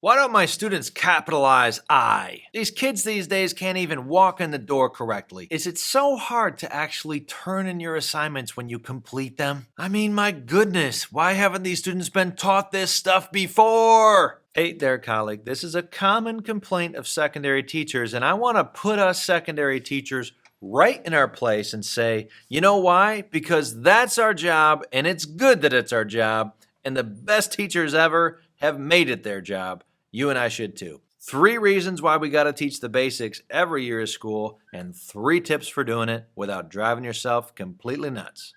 Why don't my students capitalize I? These kids these days can't even walk in the door correctly. Is it so hard to actually turn in your assignments when you complete them? I mean, my goodness, why haven't these students been taught this stuff before? Hey there, colleague. This is a common complaint of secondary teachers, and I want to put us secondary teachers right in our place and say, you know why? Because that's our job, and it's good that it's our job, and the best teachers ever have made it their job. You and I should too. 3 reasons why we got to teach the basics every year of school, and 3 tips for doing it without driving yourself completely nuts.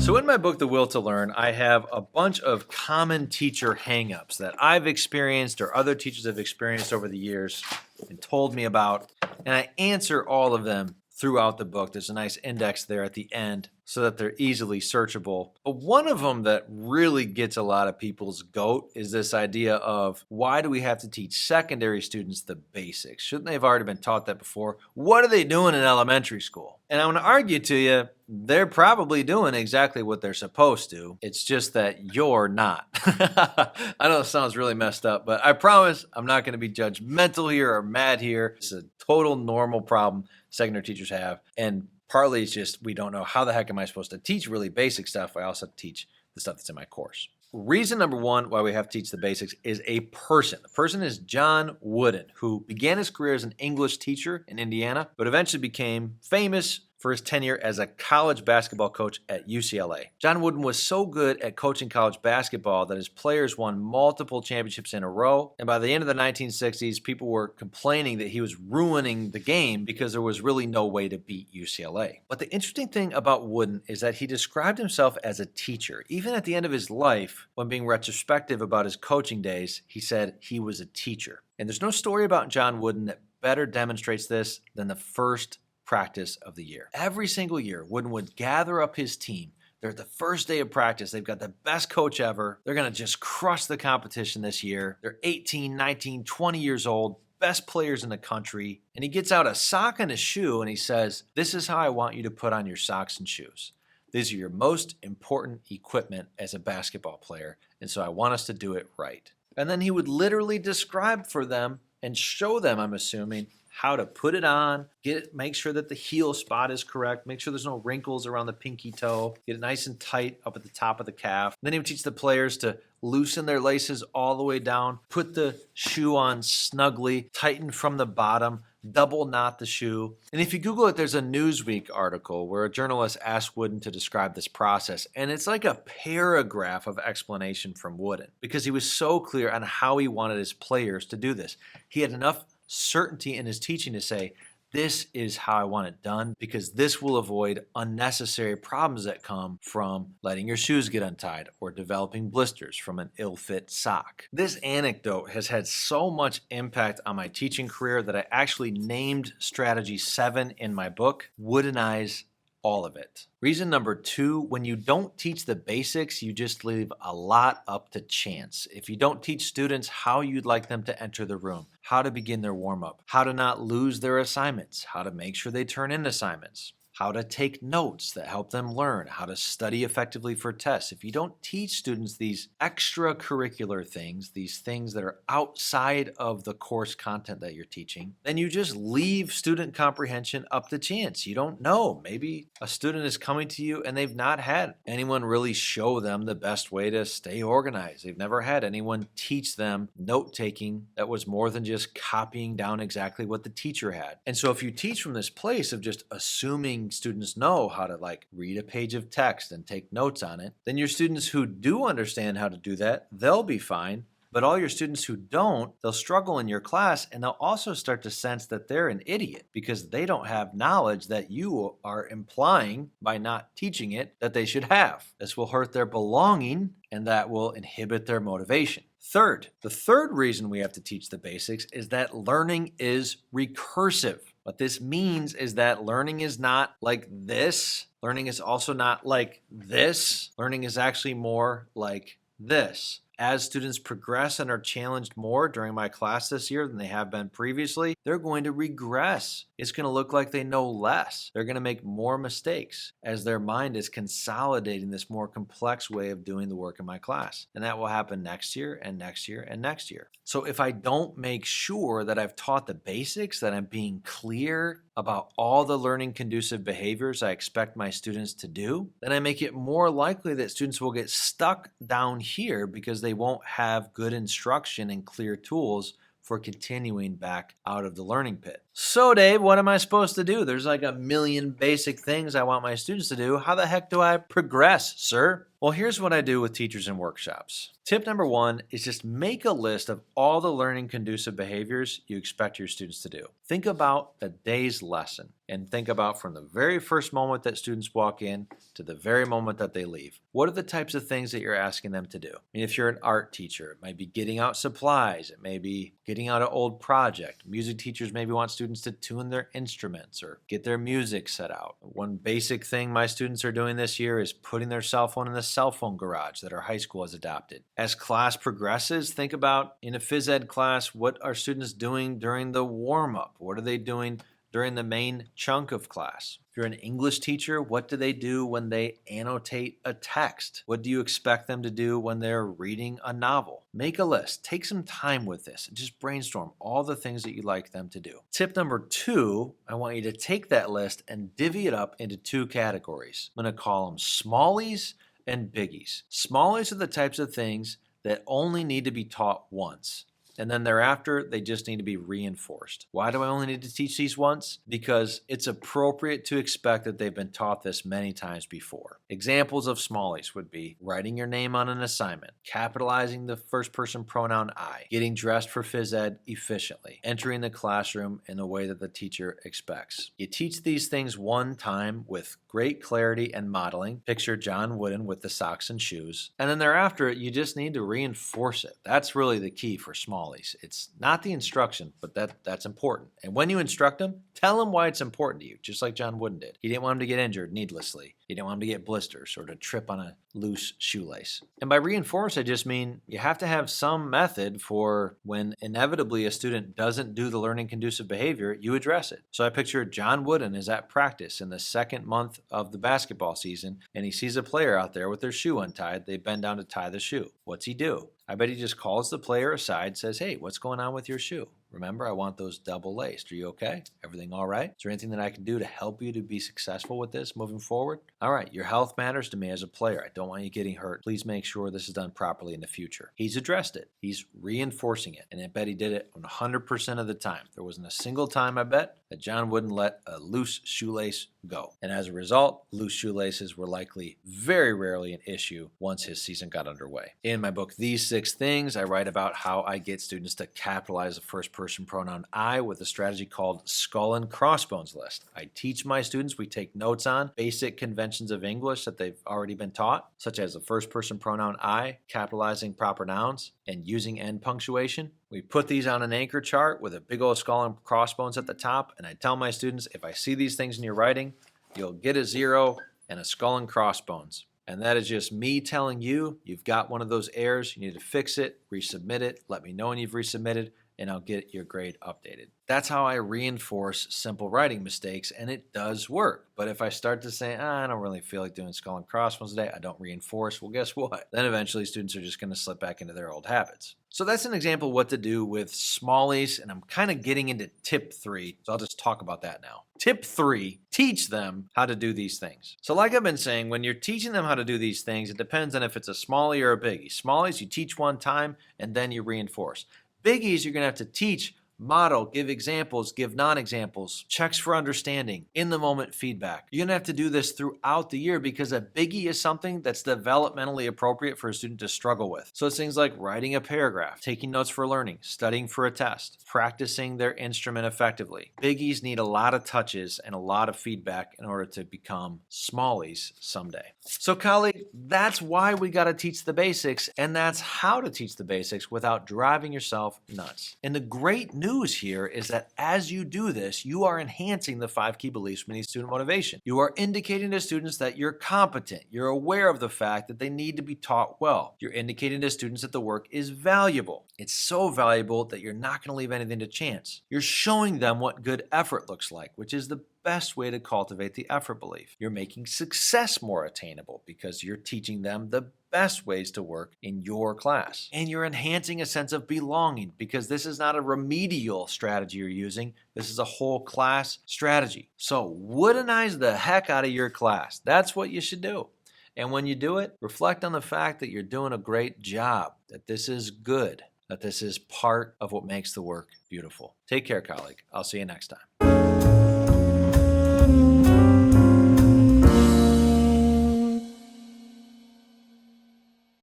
So in my book, The Will to Learn, I have a bunch of common teacher hangups that I've experienced or other teachers have experienced over the years and told me about, and I answer all of them throughout the book. There's a nice index there at the end so that they're easily searchable. But one of them that really gets a lot of people's goat is this idea of, why do we have to teach secondary students the basics? Shouldn't they have already been taught that before? What are they doing in elementary school? And I'm going to argue to you, they're probably doing exactly what they're supposed to. It's just that you're not. I know it sounds really messed up, but I promise I'm not going to be judgmental here or mad here. It's a total normal problem secondary teachers have. And partly it's just we don't know how the heck am I supposed to teach really basic stuff. I also teach the stuff that's in my course. Reason number 1 why we have to teach the basics is a person. The person is John Wooden, who began his career as an English teacher in Indiana, but eventually became famous for his tenure as a college basketball coach at UCLA. John Wooden was so good at coaching college basketball that his players won multiple championships in a row, and by the end of the 1960s, people were complaining that he was ruining the game because there was really no way to beat UCLA. But the interesting thing about Wooden is that he described himself as a teacher. Even at the end of his life, when being retrospective about his coaching days, he said he was a teacher. And there's no story about John Wooden that better demonstrates this than the first practice of the year. Every single year, Wooden would gather up his team. They're at the first day of practice. They've got the best coach ever. They're going to just crush the competition this year. They're 18, 19, 20 years old, best players in the country. And he gets out a sock and a shoe and he says, "This is how I want you to put on your socks and shoes. These are your most important equipment as a basketball player. And so I want us to do it right." And then he would literally describe for them and show them, I'm assuming, how to put it on, make sure that the heel spot is correct, make sure there's no wrinkles around the pinky toe, get it nice and tight up at the top of the calf. Then he would teach the players to loosen their laces all the way down, put the shoe on snugly, tighten from the bottom, double knot the shoe. And if you Google it, there's a Newsweek article where a journalist asked Wooden to describe this process. And it's like a paragraph of explanation from Wooden because he was so clear on how he wanted his players to do this. He had enough certainty in his teaching to say, this is how I want it done, because this will avoid unnecessary problems that come from letting your shoes get untied or developing blisters from an ill-fit sock. This anecdote has had so much impact on my teaching career that I actually named Strategy 7 in my book, Woodenize all of it. Reason number 2, when you don't teach the basics, you just leave a lot up to chance. If you don't teach students how you'd like them to enter the room, how to begin their warm-up, how to not lose their assignments, how to make sure they turn in assignments, how to take notes that help them learn, how to study effectively for tests. If you don't teach students these extracurricular things, these things that are outside of the course content that you're teaching, then you just leave student comprehension up to chance. You don't know. Maybe a student is coming to you and they've not had anyone really show them the best way to stay organized. They've never had anyone teach them note-taking that was more than just copying down exactly what the teacher had. And so if you teach from this place of just assuming students know how to read a page of text and take notes on it, then your students who do understand how to do that, they'll be fine. But all your students who don't, they'll struggle in your class, and they'll also start to sense that they're an idiot because they don't have knowledge that you are implying by not teaching it that they should have. This will hurt their belonging, and that will inhibit their motivation. The third reason we have to teach the basics is that learning is recursive. What this means is that learning is not like this. Learning is also not like this. Learning is actually more like this. As students progress and are challenged more during my class this year than they have been previously, they're going to regress. It's going to look like they know less. They're going to make more mistakes as their mind is consolidating this more complex way of doing the work in my class. And that will happen next year and next year and next year. So if I don't make sure that I've taught the basics, that I'm being clear about all the learning conducive behaviors I expect my students to do, then I make it more likely that students will get stuck down here because they won't have good instruction and clear tools for continuing back out of the learning pit. So Dave, what am I supposed to do? There's like a million basic things I want my students to do. How the heck do I progress, sir? Well, here's what I do with teachers in workshops. Tip number 1 is just make a list of all the learning conducive behaviors you expect your students to do. Think about a day's lesson and think about from the very first moment that students walk in to the very moment that they leave. What are the types of things that you're asking them to do? I mean, if you're an art teacher, it might be getting out supplies. It may be getting out an old project. Music teachers maybe want students to tune their instruments or get their music set out. One basic thing my students are doing this year is putting their cell phone in the cell phone garage that our high school has adopted. As class progresses, think about in a phys ed class, what are students doing during the warm-up? What are they doing during the main chunk of class? If you're an English teacher, what do they do when they annotate a text? What do you expect them to do when they're reading a novel? Make a list. Take some time with this and just brainstorm all the things that you'd like them to do. Tip number 2, I want you to take that list and divvy it up into 2 categories. I'm going to call them smallies and biggies. Smallies are the types of things that only need to be taught once. And then thereafter, they just need to be reinforced. Why do I only need to teach these once? Because it's appropriate to expect that they've been taught this many times before. Examples of smallies would be writing your name on an assignment, capitalizing the first person pronoun I, getting dressed for phys ed efficiently, entering the classroom in the way that the teacher expects. You teach these things one time with great clarity and modeling. Picture John Wooden with the socks and shoes. And then thereafter, you just need to reinforce it. That's really the key for smallies. It's not the instruction, but that's important. And when you instruct them, tell them why it's important to you, just like John Wooden did. He didn't want him to get injured needlessly. He didn't want him to get blisters or to trip on a loose shoelace. And by reinforce, I just mean you have to have some method for when inevitably a student doesn't do the learning conducive behavior, you address it. So I picture John Wooden is at practice in the second month of the basketball season, and he sees a player out there with their shoe untied. They bend down to tie the shoe. What's he do? I bet he just calls the player aside, says, "Hey, what's going on with your shoe? Remember, I want those double laced. Are you okay? Everything all right? Is there anything that I can do to help you to be successful with this moving forward? All right, your health matters to me as a player. I don't want you getting hurt. Please make sure this is done properly in the future." He's addressed it. He's reinforcing it. And I bet he did it 100% of the time. There wasn't a single time, I bet, that John wouldn't let a loose shoelace go. And as a result, loose shoelaces were likely very rarely an issue once his season got underway. In my book, These 6 Things, I write about how I get students to capitalize the first person pronoun I with a strategy called skull and crossbones list. I teach my students, we take notes on basic conventions of English that they've already been taught, such as the first person pronoun I, capitalizing proper nouns, and using end punctuation. We put these on an anchor chart with a big old skull and crossbones at the top, and I tell my students, if I see these things in your writing, you'll get a 0 and a skull and crossbones. And that is just me telling you, you've got one of those errors, you need to fix it, resubmit it, let me know when you've resubmitted, and I'll get your grade updated. That's how I reinforce simple writing mistakes, and it does work. But if I start to say, I don't really feel like doing skull and crossbones today, I don't reinforce, well, guess what? Then eventually students are just going to slip back into their old habits. So that's an example of what to do with smallies, and I'm kind of getting into tip 3, so I'll just talk about that now. Tip 3, teach them how to do these things. So like I've been saying, when you're teaching them how to do these things, it depends on if it's a smallie or a biggie. Smallies, you teach one time, and then you reinforce. Biggies, you're going to have to teach, model, give examples, give non-examples, checks for understanding, in-the-moment feedback. You're going to have to do this throughout the year because a biggie is something that's developmentally appropriate for a student to struggle with. So it's things like writing a paragraph, taking notes for learning, studying for a test, practicing their instrument effectively. Biggies need a lot of touches and a lot of feedback in order to become smallies someday. So colleague, that's why we got to teach the basics, and that's how to teach the basics without driving yourself nuts. And the great news news here is that as you do this, you are enhancing the 5 key beliefs we need student motivation. You are indicating to students that you're competent. You're aware of the fact that they need to be taught well. You're indicating to students that the work is valuable. It's so valuable that you're not going to leave anything to chance. You're showing them what good effort looks like, which is the best way to cultivate the effort belief. You're making success more attainable because you're teaching them the best ways to work in your class. And you're enhancing a sense of belonging because this is not a remedial strategy you're using. This is a whole class strategy. So woodenize the heck out of your class. That's what you should do. And when you do it, reflect on the fact that you're doing a great job, that this is good, that this is part of what makes the work beautiful. Take care, colleague. I'll see you next time.